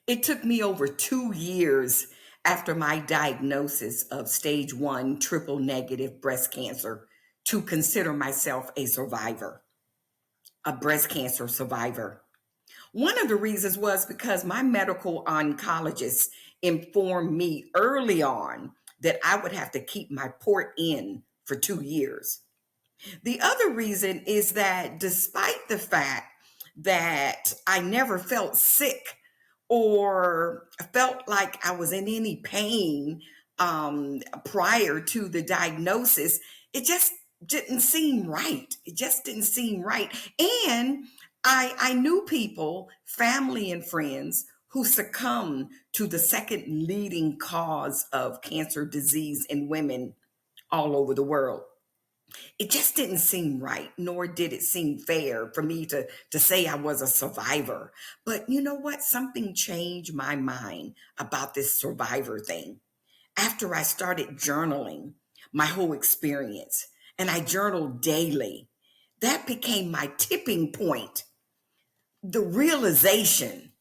It took me over 2 years after my diagnosis of stage 1 triple negative breast cancer to consider myself a survivor, a breast cancer survivor. One of the reasons was because my medical oncologist informed me early on that I would have to keep my port in for 2 years. The other reason is that despite the fact that I never felt sick or felt like I was in any pain prior to the diagnosis, it just didn't seem right. It just didn't seem right. And I knew people, family and friends, who succumbed to the second leading cause of cancer disease in women all over the world. It just didn't seem right, nor did it seem fair for me to say I was a survivor. But you know what? Something changed my mind about this survivor thing. After I started journaling my whole experience, and I journaled daily, that became my tipping point. The realization,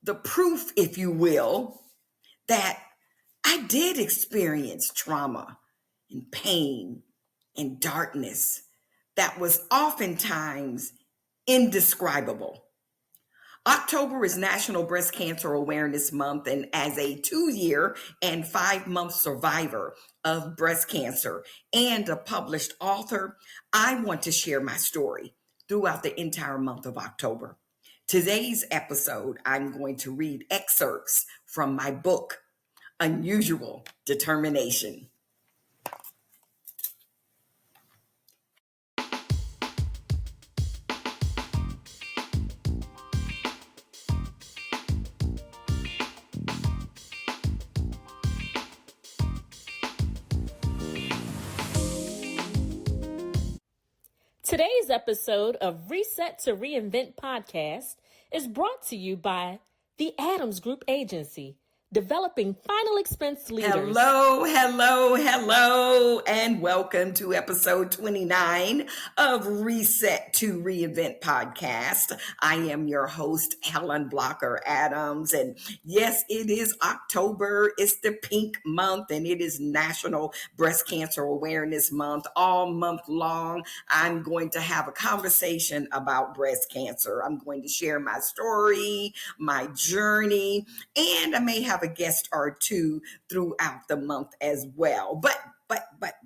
the proof, if you will, that I did experience trauma and pain and darkness that was oftentimes indescribable. October is National Breast Cancer Awareness Month, and as a 2 year and 5 month survivor of breast cancer and a published author, I want to share my story throughout the entire month of October. Today's episode, I'm going to read excerpts from my book, Unusual Determination. Today's episode of Reset to Reinvent podcast is brought to you by the Adams Group Agency, developing final expense leaders. Hello, and welcome to episode 29 of Reset to Reinvent podcast. I am your host, Helen Blocker Adams, and yes, it is October. It's the pink month, and it is National Breast Cancer Awareness Month. All month long, I'm going to have a conversation about breast cancer. I'm going to share my story, my journey, and I may have a guest or two throughout the month as well. But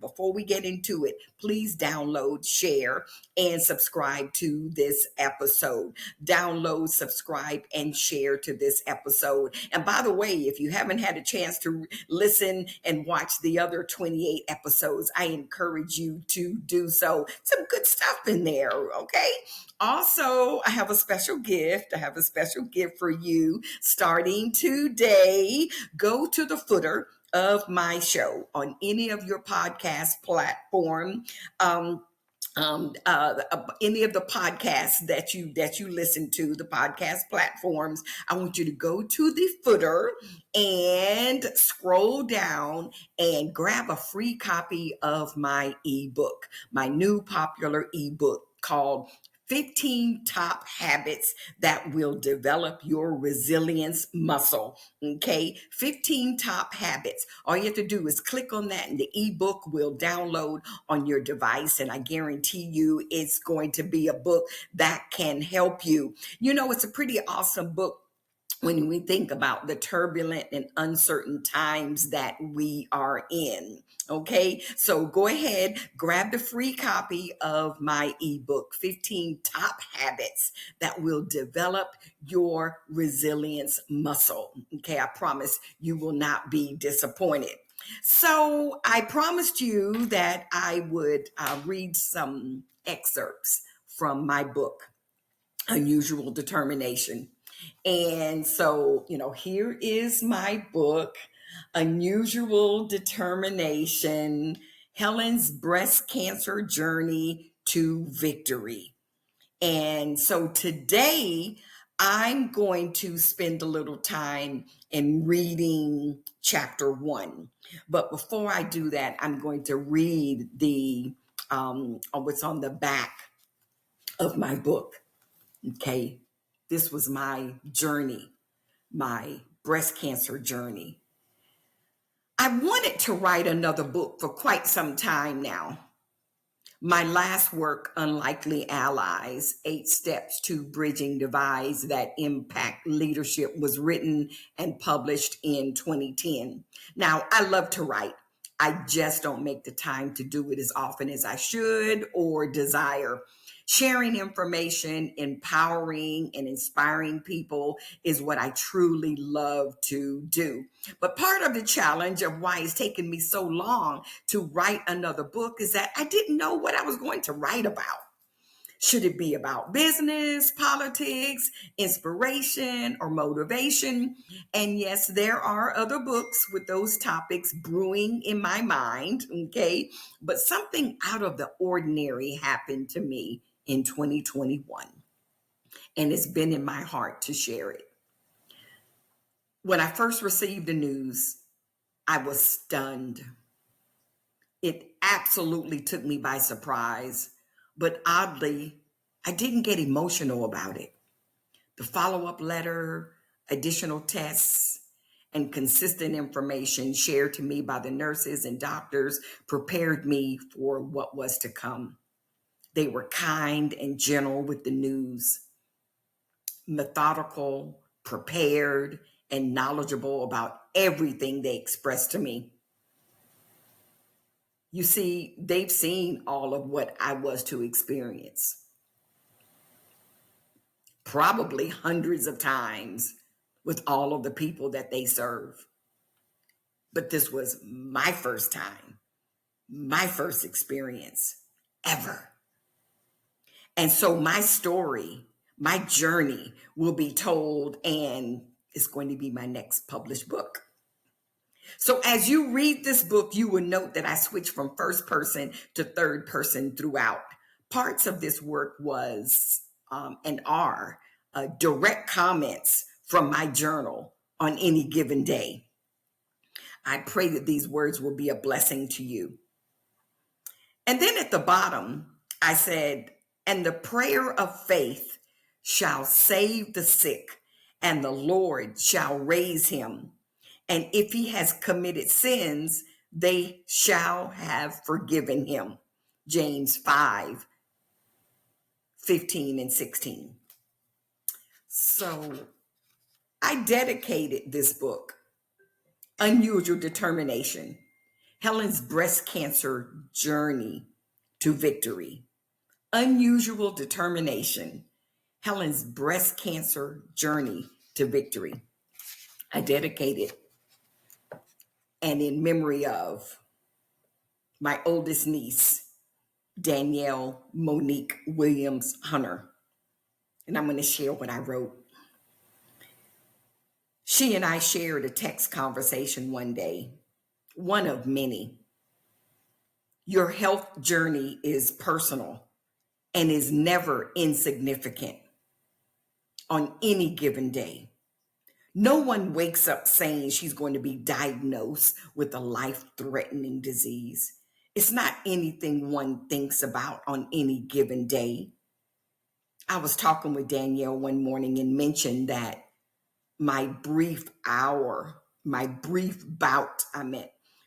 before we get into it, please download, share, and subscribe to this episode. Download, subscribe, and share to this episode. And by the way, if you haven't had a chance to listen and watch the other 28 episodes, I encourage you to do so. Some good stuff in there, okay? Also, I have a special gift. I have a special gift for you starting today. Go to the footer of my show on any of your podcast platform. Any of the podcasts that you listen to, the podcast platforms, I want you to go to the footer and scroll down and grab a free copy of my ebook, my new popular ebook called 15 Top Habits That Will Develop Your Resilience Muscle. Okay, 15 Top Habits. All you have to do is click on that and the ebook will download on your device. And I guarantee you it's going to be a book that can help you. You know, it's a pretty awesome book when we think about the turbulent and uncertain times that we are in. Okay, so go ahead, grab the free copy of my ebook, 15 Top Habits That Will Develop Your Resilience Muscle. Okay, I promise you will not be disappointed. So I promised you that I would read some excerpts from my book, Unusual Determination. And so, here is my book, Unusual Determination, Helen's Breast Cancer Journey to Victory. And so today, I'm going to spend a little time in reading chapter 1. But before I do that, I'm going to read the what's on the back of my book. Okay, this was my journey my breast cancer journey. I wanted to write another book for quite some time now. My last work, Unlikely Allies, 8 Steps to Bridging Divides That Impact Leadership, was written and published in 2010. Now, I love to write. I just don't make the time to do it as often as I should or desire. Sharing information, empowering, and inspiring people is what I truly love to do. But part of the challenge of why it's taken me so long to write another book is that I didn't know what I was going to write about. Should it be about business, politics, inspiration, or motivation? And yes, there are other books with those topics brewing in my mind, okay? But something out of the ordinary happened to me in 2021, and it's been in my heart to share it. When I first received the news, I was stunned. It absolutely took me by surprise, but oddly, I didn't get emotional about it. The follow-up letter, additional tests, and consistent information shared to me by the nurses and doctors prepared me for what was to come. They were kind and gentle with the news, methodical, prepared, and knowledgeable about everything they expressed to me. You see, they've seen all of what I was to experience, probably hundreds of times with all of the people that they serve. But this was my first time, my first experience ever. And so my story, my journey will be told, and it's going to be my next published book. So as you read this book, you will note that I switched from first person to third person throughout. Parts of this work was and are direct comments from my journal on any given day. I pray that these words will be a blessing to you. And then at the bottom, I said, and the prayer of faith shall save the sick, and the Lord shall raise him. And if he has committed sins, they shall have forgiven him. James 5, 15 and 16. So I dedicated this book, Unusual Determination, Helen's Breast Cancer Journey to Victory. Unusual Determination, Helen's Breast Cancer Journey to Victory. I dedicate it and in memory of my oldest niece, Danielle Monique Williams Hunter. And I'm going to share what I wrote. She and I shared a text conversation one day, one of many. Your health journey is personal and is never insignificant on any given day. No one wakes up saying she's going to be diagnosed with a life-threatening disease. It's not anything one thinks about on any given day. I was talking with Danielle one morning and mentioned that my brief bout,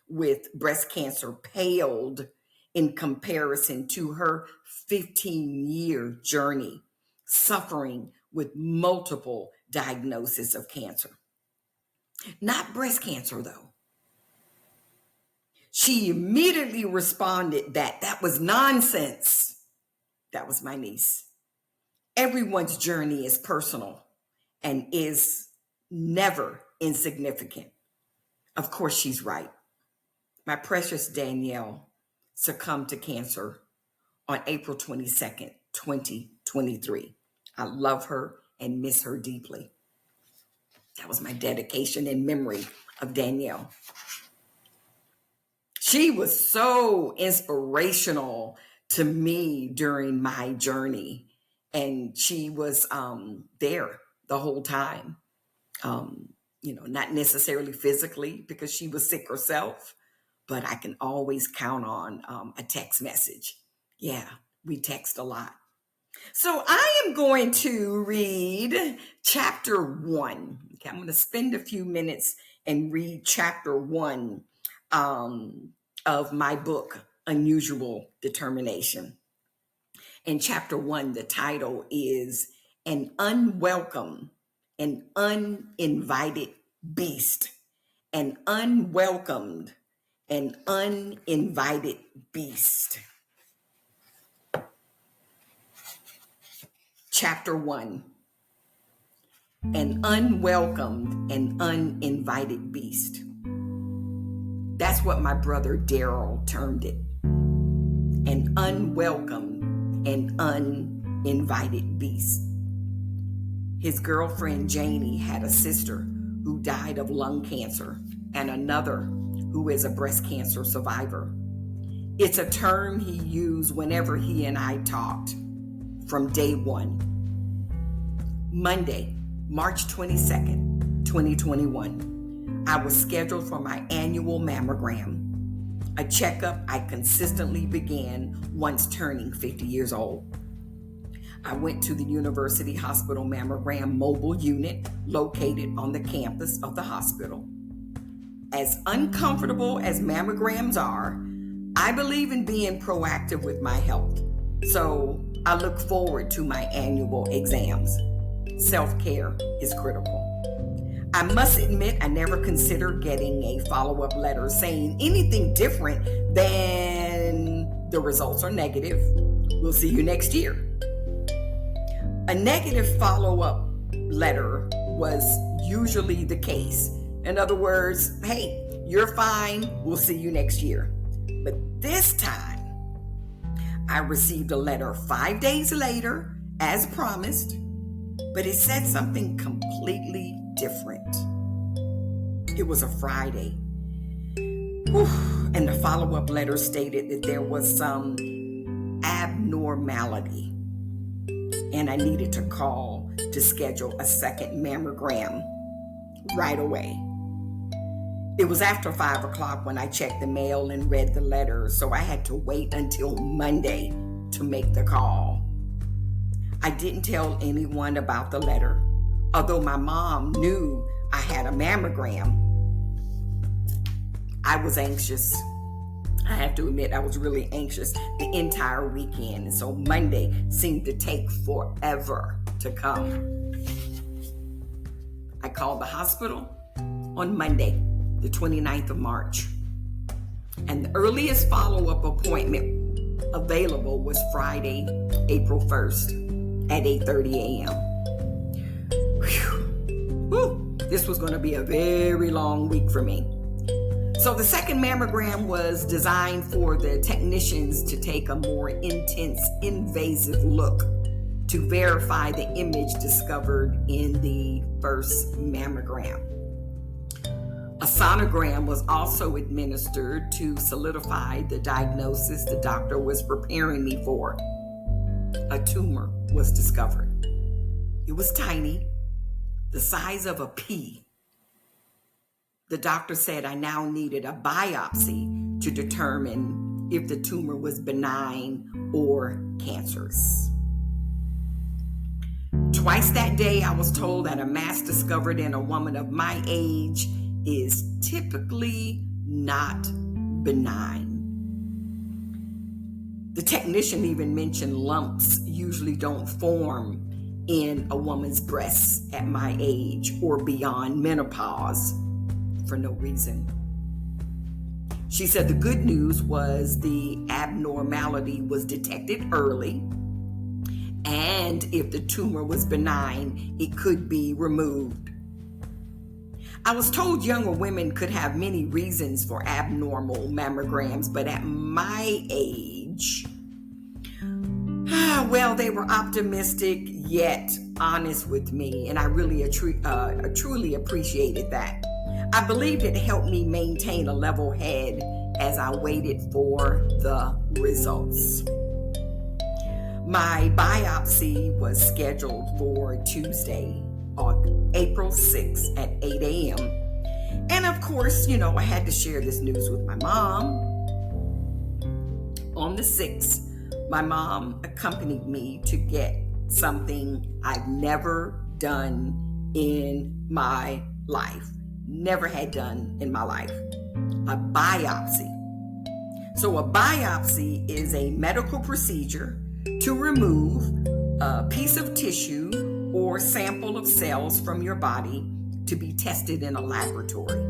with breast cancer paled in comparison to her 15-year journey, suffering with multiple diagnoses of cancer. Not breast cancer, though. She immediately responded that was nonsense. That was my niece. Everyone's journey is personal and is never insignificant. Of course, she's right. My precious Danielle succumbed to cancer on April 22nd, 2023. I love her and miss her deeply. That was my dedication in memory of Danielle. She was so inspirational to me during my journey, and she was there the whole time. Not necessarily physically because she was sick herself, but I can always count on a text message. Yeah, we text a lot. So I am going to read chapter 1. Okay, I'm going to spend a few minutes and read chapter 1 of my book, Unusual Determination. In chapter 1, the title is An Unwelcome, an Uninvited Beast. An unwelcomed, an uninvited beast. Chapter 1. An unwelcomed and uninvited beast. That's what my brother Daryl termed it. An unwelcomed and uninvited beast. His girlfriend Janie had a sister who died of lung cancer and another who is a breast cancer survivor. It's a term he used whenever he and I talked from day one. Monday, March 22nd, 2021, I was scheduled for my annual mammogram, a checkup I consistently began once turning 50 years old. I went to the University Hospital Mammogram mobile unit located on the campus of the hospital. As uncomfortable as mammograms are, I believe in being proactive with my health, so I look forward to my annual exams. Self-care is critical. I must admit I never considered getting a follow-up letter saying anything different than the results are negative. We'll see you next year. A negative follow-up letter was usually the case. In other words, hey, you're fine, we'll see you next year. But this time, I received a letter 5 days later, as promised, but it said something completely different. It was a Friday. And the follow-up letter stated that there was some abnormality, and I needed to call to schedule a second mammogram right away. It was after 5 o'clock when I checked the mail and read the letter, so I had to wait until Monday to make the call. I didn't tell anyone about the letter, although my mom knew I had a mammogram. I was anxious. I have to admit, I was really anxious the entire weekend, and so Monday seemed to take forever to come. I called the hospital on Monday, the 29th of March, and the earliest follow-up appointment available was Friday, April 1st at 8:30 a.m. This was going to be a very long week for me. So the second mammogram was designed for the technicians to take a more intense, invasive look to verify the image discovered in the first mammogram. A sonogram was also administered to solidify the diagnosis the doctor was preparing me for. A tumor was discovered. It was tiny, the size of a pea. The doctor said I now needed a biopsy to determine if the tumor was benign or cancerous. Twice that day, I was told that a mass discovered in a woman of my age is typically not benign. The technician even mentioned lumps usually don't form in a woman's breasts at my age or beyond menopause for no reason. She said the good news was the abnormality was detected early, and if the tumor was benign, it could be removed. I was told younger women could have many reasons for abnormal mammograms, but at my age, well, they were optimistic yet honest with me, and I really truly appreciated that. I believed it helped me maintain a level head as I waited for the results. My biopsy was scheduled for Tuesday, on April 6th at 8 a.m. And of course, I had to share this news with my mom. On the 6th, My mom accompanied me to get something I've never done in my life. Never had done in my life. A biopsy. So a biopsy is a medical procedure to remove a piece of tissue or sample of cells from your body to be tested in a laboratory.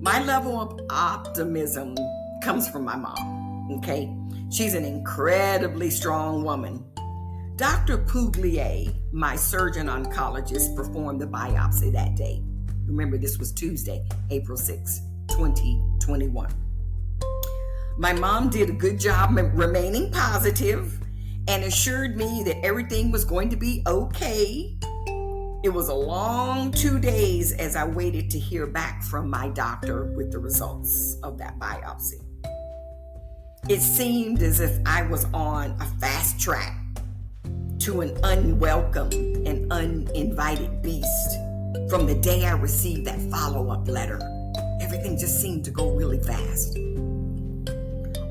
My level of optimism comes from my mom, okay? She's an incredibly strong woman. Dr. Puglier, my surgeon oncologist, performed the biopsy that day. Remember, this was Tuesday, April 6, 2021. My mom did a good job remaining positive and assured me that everything was going to be okay. It was a long 2 days as I waited to hear back from my doctor with the results of that biopsy. It seemed as if I was on a fast track to an unwelcome and uninvited beast. From the day I received that follow-up letter, everything just seemed to go really fast.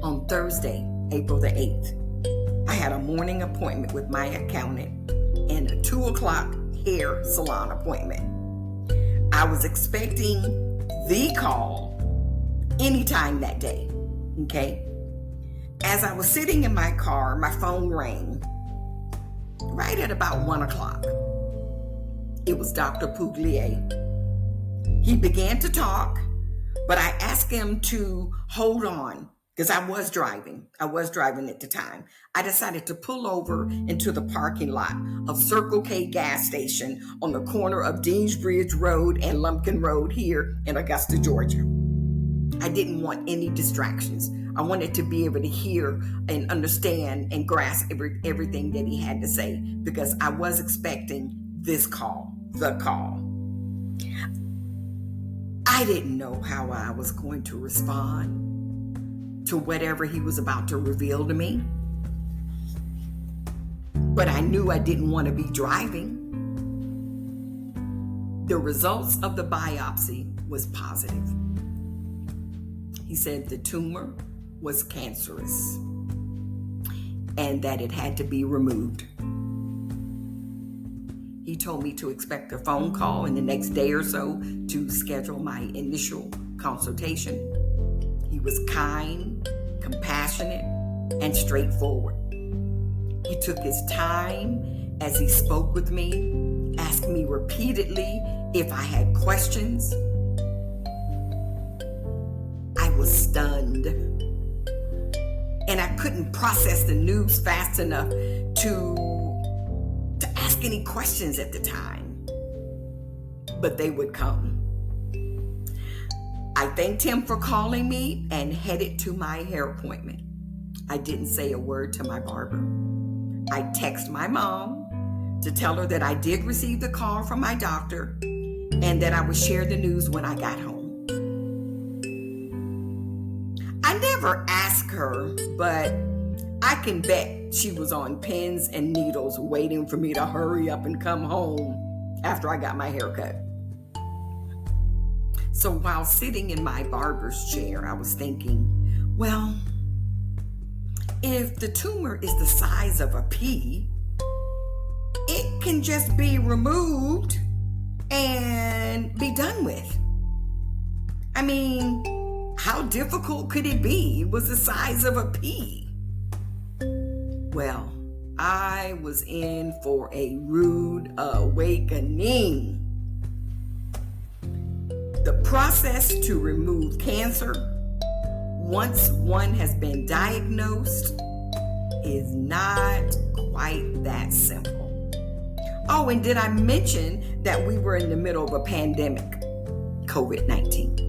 On Thursday, April the 8th, I had a morning appointment with my accountant and a 2 o'clock hair salon appointment. I was expecting the call anytime that day, okay? As I was sitting in my car, my phone rang right at about 1 o'clock. It was Dr. Puglier. He began to talk, but I asked him to hold on because I was driving at the time. I decided to pull over into the parking lot of Circle K gas station on the corner of Deansbridge Road and Lumpkin Road here in Augusta, Georgia. I didn't want any distractions. I wanted to be able to hear and understand and grasp everything that he had to say because I was expecting this call, the call. I didn't know how I was going to respond to whatever he was about to reveal to me. But I knew I didn't want to be driving. The results of the biopsy was positive. He said the tumor was cancerous and that it had to be removed. He told me to expect a phone call in the next day or so to schedule my initial consultation. He was kind, compassionate, and straightforward. He took his time as he spoke with me, asked me repeatedly if I had questions. I was stunned, and I couldn't process the news fast enough to ask any questions at the time, but they would come. I thanked him for calling me and headed to my hair appointment. I didn't say a word to my barber. I texted my mom to tell her that I did receive the call from my doctor and that I would share the news when I got home. I never asked her, but I can bet she was on pins and needles waiting for me to hurry up and come home after I got my hair cut. So while sitting in my barber's chair, I was thinking, well, if the tumor is the size of a pea, it can just be removed and be done with. I mean, how difficult could it be? It was the size of a pea. Well, I was in for a rude awakening. The process to remove cancer, once one has been diagnosed, is not quite that simple. Oh, and did I mention that we were in the middle of a pandemic, COVID-19?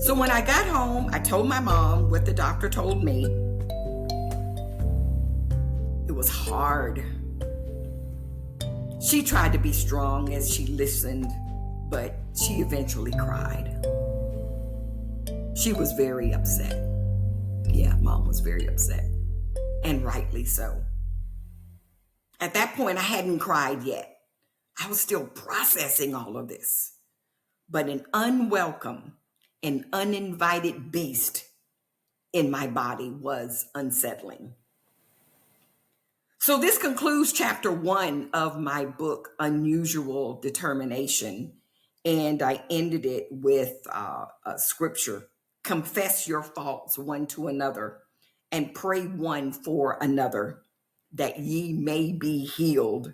So when I got home, I told my mom what the doctor told me. It was hard. She tried to be strong as she listened, but she eventually cried. She was very upset. Yeah, Mom was very upset, and rightly so. At that point, I hadn't cried yet. I was still processing all of this. But an unwelcome and uninvited beast in my body was unsettling. So this concludes chapter 1 of my book, Unusual Determination. And I ended it with a scripture: confess your faults one to another and pray one for another, that ye may be healed.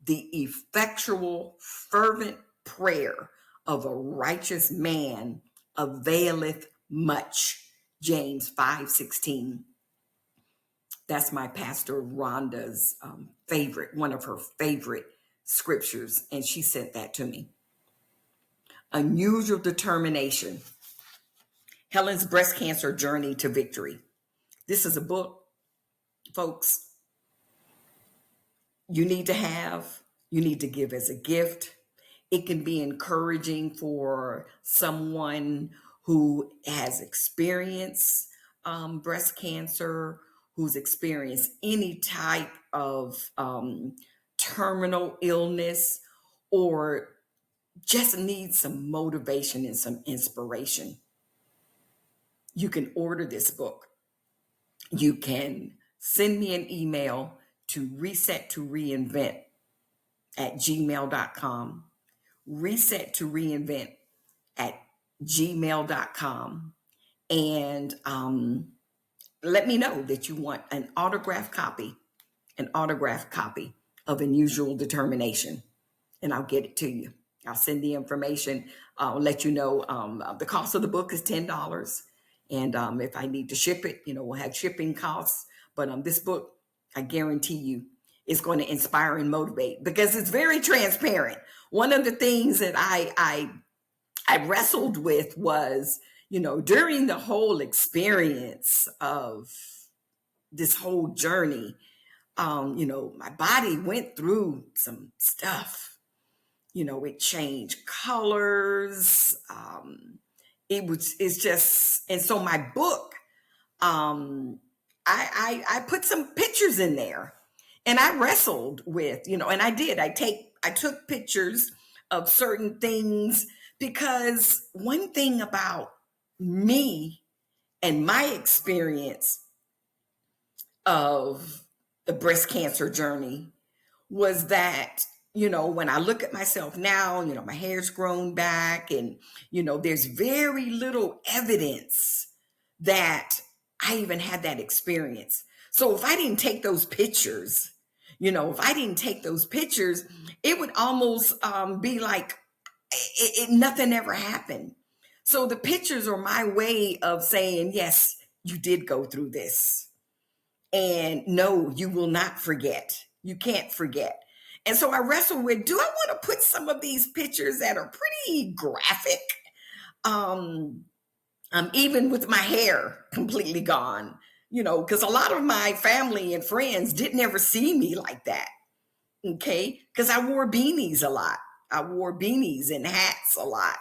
The effectual, fervent prayer of a righteous man availeth much. James 5:16. That's my pastor Rhonda's favorite, one of her favorite scriptures, and she sent that to me. Unusual Determination: Helen's Breast Cancer Journey to Victory. This is a book, folks, you need to give as a gift. It can be encouraging for someone who has experienced breast cancer, who's experienced any type of terminal illness, or just needs some motivation and some inspiration. You can order this book. You can send me an email to reset2reinvent at gmail.com. Reset2reinvent at gmail.com. And let me know that you want an autographed copy of Unusual Determination, and I'll get it to you. I'll send the information. I'll let you know the cost of the book is $10. And if I need to ship it, we'll have shipping costs. But this book, I guarantee you, is going to inspire and motivate, because it's very transparent. One of the things that I wrestled with was, during the whole experience of this whole journey, my body went through some stuff. It changed colors. It's just, and so my book, I put some pictures in there, and I wrestled with, and I did. I took pictures of certain things, because one thing about me and my experience of the breast cancer journey was that, when I look at myself now, my hair's grown back, and, there's very little evidence that I even had that experience. So if I didn't take those pictures, it would almost be like nothing ever happened. So the pictures are my way of saying, yes, you did go through this. And no, you will not forget. You can't forget. And so I wrestled with, do I want to put some of these pictures that are pretty graphic? Even with my hair completely gone, because a lot of my family and friends didn't ever see me like that. Okay. Because I wore beanies a lot. I wore beanies and hats a lot.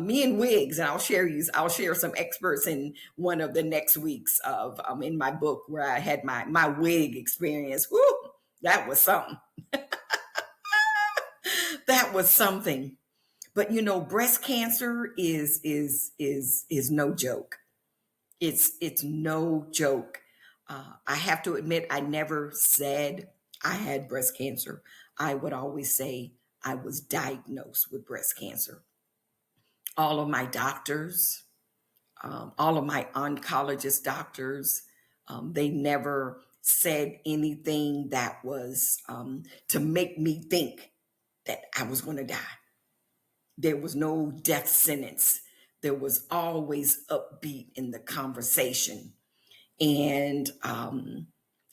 Me and wigs, and I'll share some excerpts in one of the next weeks of in my book, where I had my wig experience. Woo, that was something. That was something. But breast cancer is no joke. It's no joke. I have to admit, I never said I had breast cancer. I would always say I was diagnosed with breast cancer. All of my doctors, all of my oncologist doctors, they never said anything that was to make me think that I was going to die. There was no death sentence. There was always upbeat in the conversation. And I'm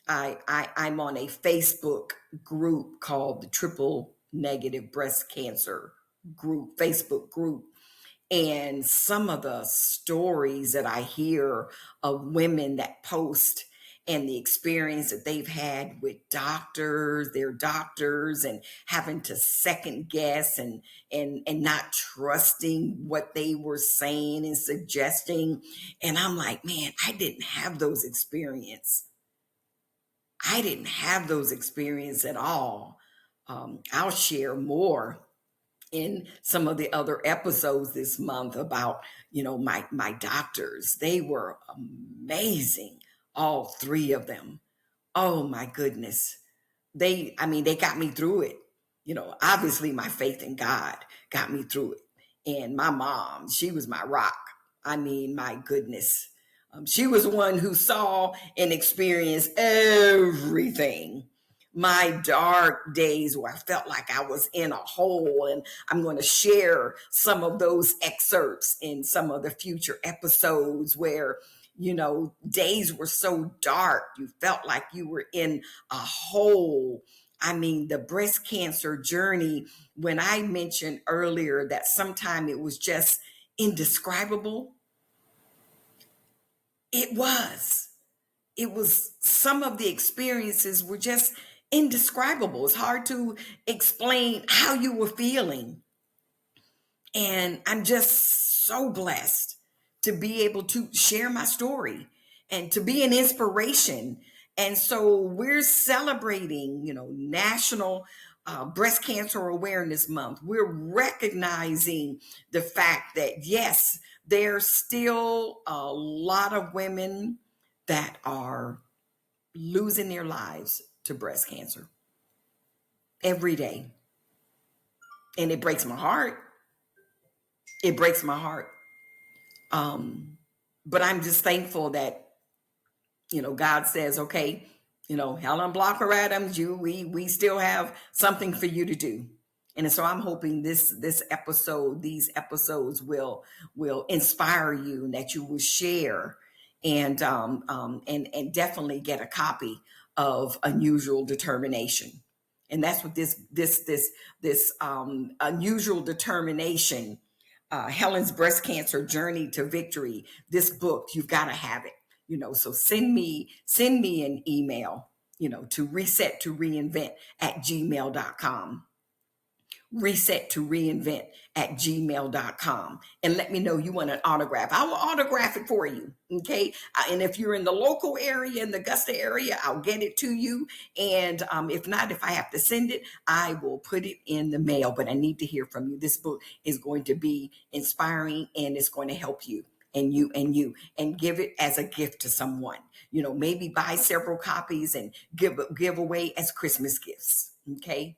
on a Facebook group called the Triple Negative Breast Cancer group, Facebook group. And some of the stories that I hear of women that post, and the experience that they've had with their doctors, and having to second guess and not trusting what they were saying and suggesting. And I'm like, man, I didn't have those experiences. I didn't have those experiences at all. I'll share more in some of the other episodes this month about, my doctors. They were amazing, all three of them. Oh my goodness. They got me through it. Obviously my faith in God got me through it. And my mom, she was my rock. My goodness. She was one who saw and experienced everything. My dark days where I felt like I was in a hole, and I'm going to share some of those excerpts in some of the future episodes where, days were so dark, you felt like you were in a hole. The breast cancer journey, when I mentioned earlier that sometimes it was just indescribable, it was. It was, some of the experiences were just indescribable. It's hard to explain how you were feeling. And I'm just so blessed to be able to share my story and to be an inspiration. And so we're celebrating, National Breast Cancer Awareness Month. We're recognizing the fact that, yes, there's still a lot of women that are losing their lives to breast cancer every day. And it breaks my heart. It breaks my heart. But I'm just thankful that, God says, okay, Helen Blocker Adams, we still have something for you to do. And so I'm hoping these episodes will inspire you, and that you will share and definitely get a copy of Unusual Determination. And that's what this Unusual Determination, Helen's Breast Cancer Journey to Victory, this book, you've got to have it. So send me an email, to reset to reinvent at gmail.com. Reset to reinvent at gmail.com, and let me know you want an autograph. I will autograph it for you. Okay. And if you're in the local area, in the Augusta area, I'll get it to you. And if not, if I have to send it, I will put it in the mail. But I need to hear from you. This book is going to be inspiring, and it's going to help you and and give it as a gift to someone. Maybe buy several copies and give away as Christmas gifts. Okay.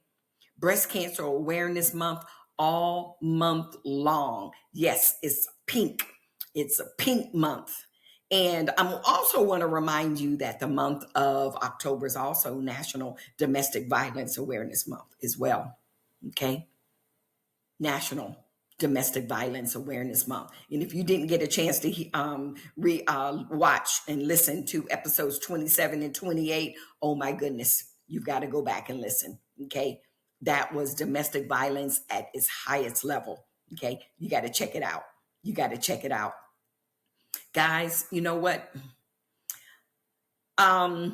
Breast Cancer Awareness Month, all month long. Yes, it's pink. It's a pink month. And I also want to remind you that the month of October is also National Domestic Violence Awareness Month as well. Okay? National Domestic Violence Awareness Month. And if you didn't get a chance to watch and listen to episodes 27 and 28, oh my goodness, you've got to go back and listen. Okay? That was domestic violence at its highest level. Okay. You got to check it out. You got to check it out. Guys, you know what? I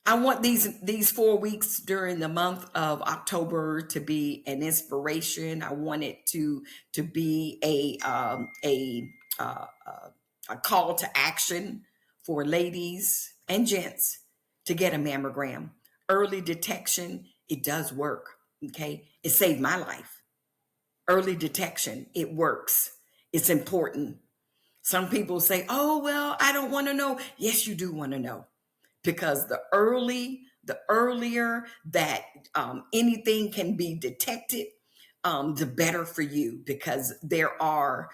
want these 4 weeks during the month of October to be an inspiration. I want it to be a call to action for ladies and gents to get a mammogram. Early detection, it does work. Okay. It saved my life. Early detection, it works. It's important. Some people say, oh, well, I don't want to know. Yes, you do want to know, because the earlier that anything can be detected, the better for you, because there are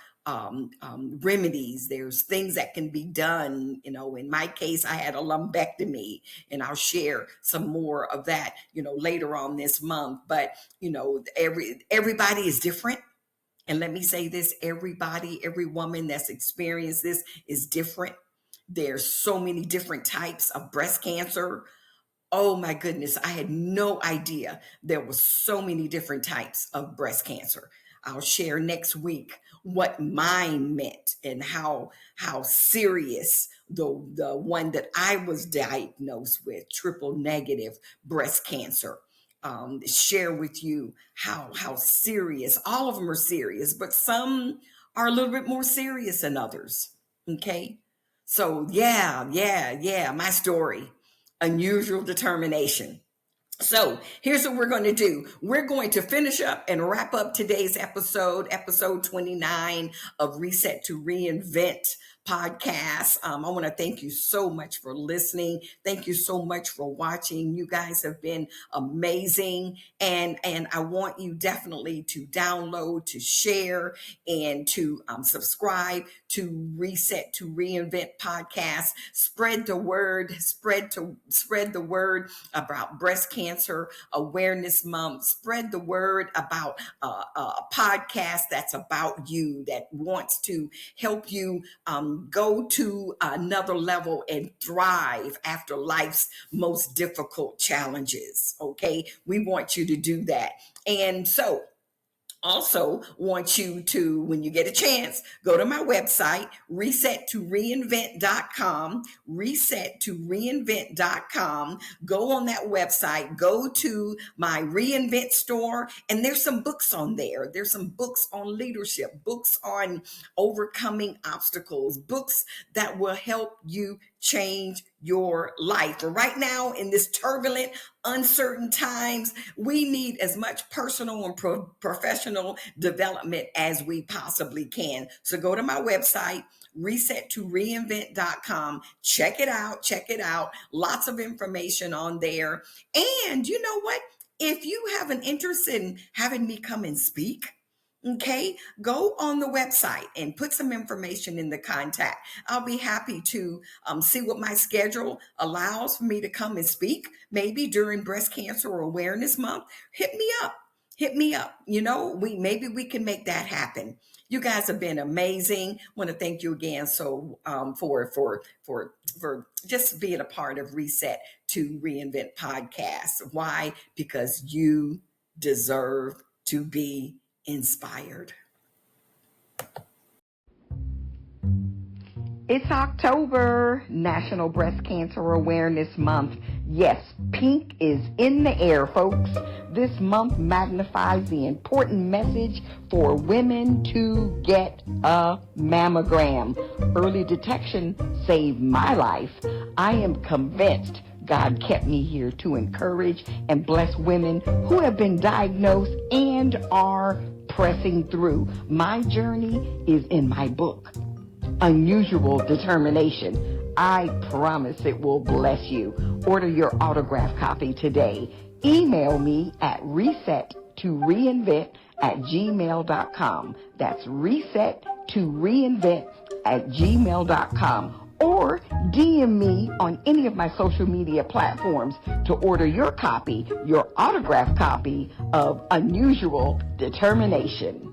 remedies. There's things that can be done. In my case, I had a lumpectomy, and I'll share some more of that, later on this month. But, everybody is different. And let me say this, every woman that's experienced this is different. There's so many different types of breast cancer. Oh my goodness, I had no idea there were so many different types of breast cancer. I'll share next week what mine meant and how serious the one that I was diagnosed with, triple negative breast cancer. Share with you how serious. All of them are serious, but some are a little bit more serious than others. Okay, so yeah, my story. Unusual Determination. So here's what we're going to do. We're going to finish up and wrap up today's episode 29 of Reset to Reinvent podcast. I want to thank you so much for listening. Thank you so much for watching. You guys have been amazing. And I want you definitely to download, to share, and to subscribe to Reset to Reinvent podcast. Spread the word, spread the word about breast cancer awareness month. Spread the word about a podcast that's about you, that wants to help you go to another level and thrive after life's most difficult challenges. Okay, we want you to do that. And so also want you to, when you get a chance, go to my website, resettoreinvent.com, resettoreinvent.com. Go on that website, go to my Reinvent store, and there's some books on there. There's some books on leadership, books on overcoming obstacles, books that will help you change your life. For right now, in this turbulent, uncertain times, we need as much personal and professional development as we possibly can. So go to my website, resettoreinvent.com. Check it out. Lots of information on there. And you know what? If you have an interest in having me come and speak, okay, go on the website and put some information in the contact. I'll be happy to see what my schedule allows for me to come and speak, maybe during Breast Cancer Awareness Month. Hit me up. You know, maybe we can make that happen. You guys have been amazing. I want to thank you again for just being a part of Reset to Reinvent podcast. Why? Because you deserve to be inspired. It's October, National Breast Cancer Awareness Month. Yes, pink is in the air, folks. This month magnifies the important message for women to get a mammogram. Early detection saved my life. I am convinced God kept me here to encourage and bless women who have been diagnosed and are pressing through. My journey is in my book, Unusual Determination. I promise it will bless you. Order your autograph copy today. Email me at resettoreinvent@gmail.com. That's resettoreinvent@gmail.com. Or DM me on any of my social media platforms to order your autograph copy of Unusual Determination.